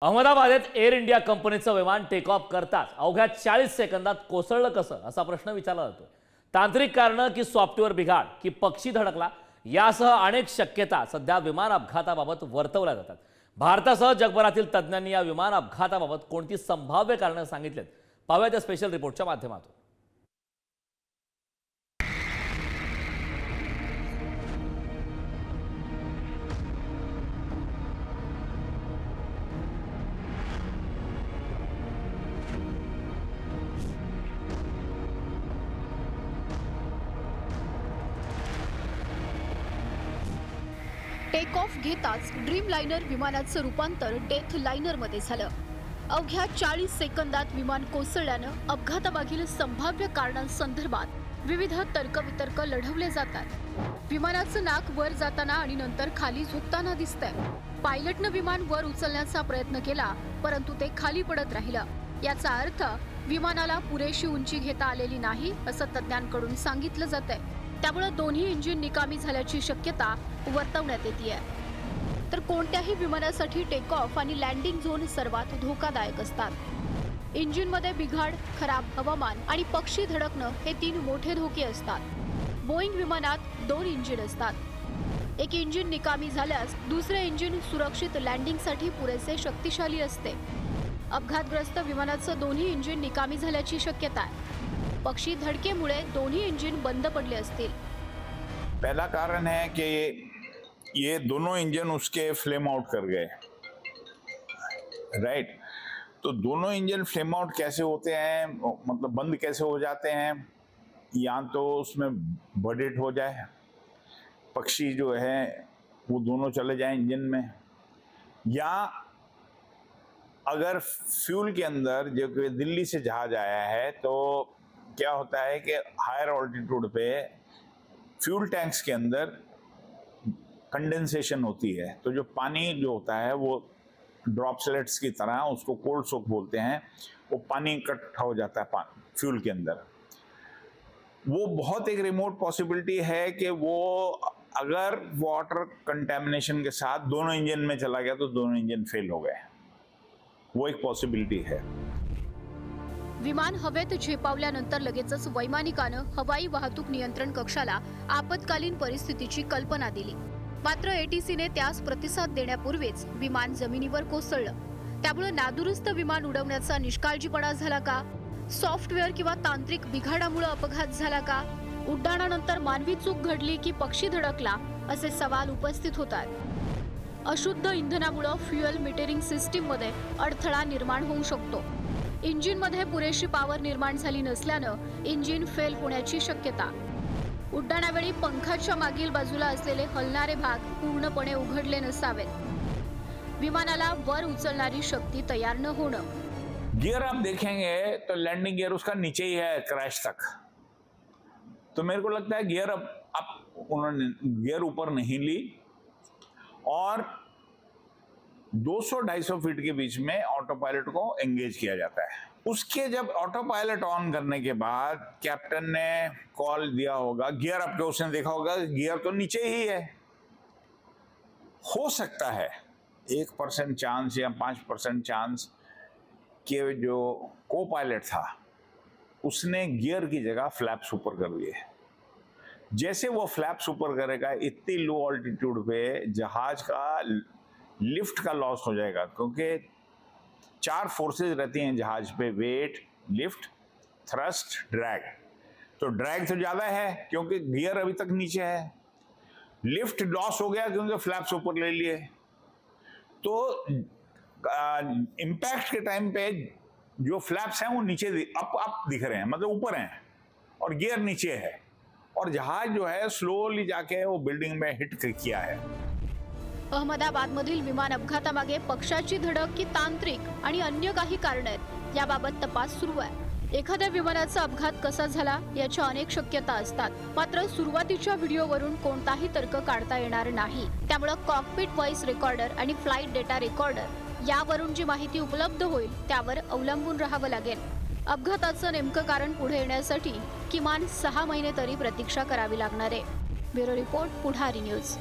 अहमदाबादेत air India कंपनीचं विमान take off करताच अवघ्या 40 सेकंदात कोसळलं कसं असा प्रश्न विचारला जातो। तांत्रिक कारण की सॉफ्टवेअर बिघाड की पक्षी धडकला यासह अनेक शक्यता सध्या विमान अपघाताबाबत वर्तवल्या जातात। भारतासह जगभरातील तज्ञांनी या विमान अपघाताबाबत कोणती संभाव्य कारणे सांगितलेत पाहूया त्या स्पेशल रिपोर्टच्या माध्यमातून। टेक ऑफ घेताच ड्रीम लाइनर विमानाचं रूपांतर डेथ लाइनर मध्ये झालं। अवघ्या 40 सेकंदात विमान कोसळल्यानं अपघातामागील संभाव्य कारणांसंदर्भात विविध तर्कवितर्क लढवले जातात। विमानाचं नाक वर जाताना आणि नंतर खाली झुकताना दिसतंय। पायलटनं विमान वर उचलण्याचा प्रयत्न केला परंतु ते खाली पडत राहिलं। याचा अर्थ विमानाला पुरेशी उंची घेता आलेली नाही असं तज्ञांकडून सांगितलं जातंय। त्यामुळे दोन्ही इंजिन निकामी झाल्याची शक्यता वर्तवण्यात येते। तर कोणत्याही विमानासाठी टेक ऑफ आणि लँडिंग झोन सर्वात धोकादायक असतात। इंजिन मध्ये बिघाड, खराब हवामान आणि पक्षी धडकणं हे 3 मोठे धोके असतात। बोईंग विमानात 2 इंजिन असतात। एक इंजिन निकामी झाल्यास दुसरे इंजिन सुरक्षित लँडिंगसाठी पुरेसे शक्तिशाली असते। अपघातग्रस्त विमानाचं दोन्ही इंजिन निकामी झाल्याची शक्यता आहे। पक्षी धड़केमुळे दोनों इंजन बंद पड़ले असतील। पहला कारण है कि ये दोनों इंजन उसके फ्लेम आउट कर गए, राइट। तो दोनों इंजन फ्लेम आउट कैसे होते हैं, मतलब बंद कैसे हो जाते हैं, या तो उसमें बर्डेट हो जाए, पक्षी जो है वो दोनों चले जाए इंजन में, या अगर फ्यूल के अंदर जो कि दिल्ली से जहाज आया है तो क्या होता है कि हायर ऑल्टीट्यूड पे फ्यूल टैंक्स के अंदर कंडेंसेशन होती है। तो जो पानी जो होता है वो ड्रॉपलेट्स की तरह, उसको कोल्ड सोक बोलते हैं, वो पानी इकट्ठा हो जाता है फ्यूल के अंदर। वो बहुत एक रिमोट पॉसिबिलिटी है कि वो अगर वाटर कंटेमिनेशन के साथ दोनों इंजन में चला गया तो दोनों इंजन फेल हो गए, वो एक पॉसिबिलिटी है। विमान हवेत झेपावल्यानंतर लगेचच वैमानिकानं हवाई वाहतूक नियंत्रण कक्षाला आपत्कालीन परिस्थितीची कल्पना दिली। मात्र एटीसीने त्यास प्रतिसाद देण्यापूर्वीच विमान जमिनीवर कोसळलं। त्यामुळे नादुरुस्त विमान उडवण्याचा निष्काळजीपणा झाला का, सॉफ्टवेअर किंवा तांत्रिक बिघाडामुळे अपघात झाला का, उड्डाणानंतर मानवी चूक घडली की पक्षी धडकला असे सवाल उपस्थित होतात। अशुद्ध इंधनामुळे फ्युएल मीटरिंग सिस्टीम मध्ये अडथळा निर्माण होऊ शकतो। इंजिन मध्ये पुरेशी पॉवर निर्माण झाली नसल्यानं इंजिन फेल होण्याची शक्यता। उड्डाणावेळी पंखाच्या मागील बाजूला असलेले हलणारे भाग पूर्णपणे उघडले नसावेत। विमानाला वर उचलणारी शक्ती तयार न होणं। गियर आप देखेंगे तो लैंडिंग गियर उसका नीचे ही है क्रैश तक। तो मेरे को लगता है गियर अब उन्होंने गियर ऊपर नहीं ली और 200-250 फीट के बीच में ऑटो पायलट को एंगेज किया जाता है। उसके जब ऑटो पायलट ऑन करने के बाद कैप्टन ने कॉल दिया होगा, गियर अप के उसने देखा होगा गियर तो नीचे ही है। हो सकता है 1% चांस या 5% चांस कि जो को पायलट था उसने गियर की जगह फ्लैप्स ऊपर कर दिए। जैसे वो फ्लैप्स ऊपर करेगा इतनी लो ऑल्टीट्यूड पे जहाज का लिफ्ट का लॉस हो जाएगा, क्योंकि 4 फोर्सेस रहती हैं जहाज पे, वेट, लिफ्ट, थ्रस्ट, ड्रैग। तो ड्रैग तो ज्यादा है क्योंकि गियर अभी तक नीचे है, लिफ्ट लॉस हो गया क्योंकि फ्लैप्स ऊपर ले लिए। तो इम्पैक्ट के टाइम पे जो फ्लैप्स हैं वो नीचे अप दिख रहे हैं, मतलब ऊपर हैं, और गियर नीचे है, और जहाज जो है स्लोली जाके वो बिल्डिंग में हिट किया है। अहमदाबादमधील विमान अपघातामागे पक्षाची धडक की तांत्रिक आणि अन्य काही कारणे आहेत याबाबत तपास सुरू आहे। एखाद्या विमानाचा अपघात कसा झाला याच्या अनेक शक्यता असतात, मात्र सुरुवातीच्या व्हिडिओवरून कोणताही तर्क काढता येणार नाही। त्यामुळे कॉकपिट व्हॉइस रेकॉर्डर आणि फ्लाइट डेटा रेकॉर्डर यावरून जी माहिती उपलब्ध होईल त्यावर अवलंबून राहावं लागेल। अपघाताचं नेमकं कारण पुढे येण्यासाठी किमान 6 महिने तरी प्रतीक्षा करावी लागणार आहे। ब्युरो रिपोर्ट, पुढारी न्यूज।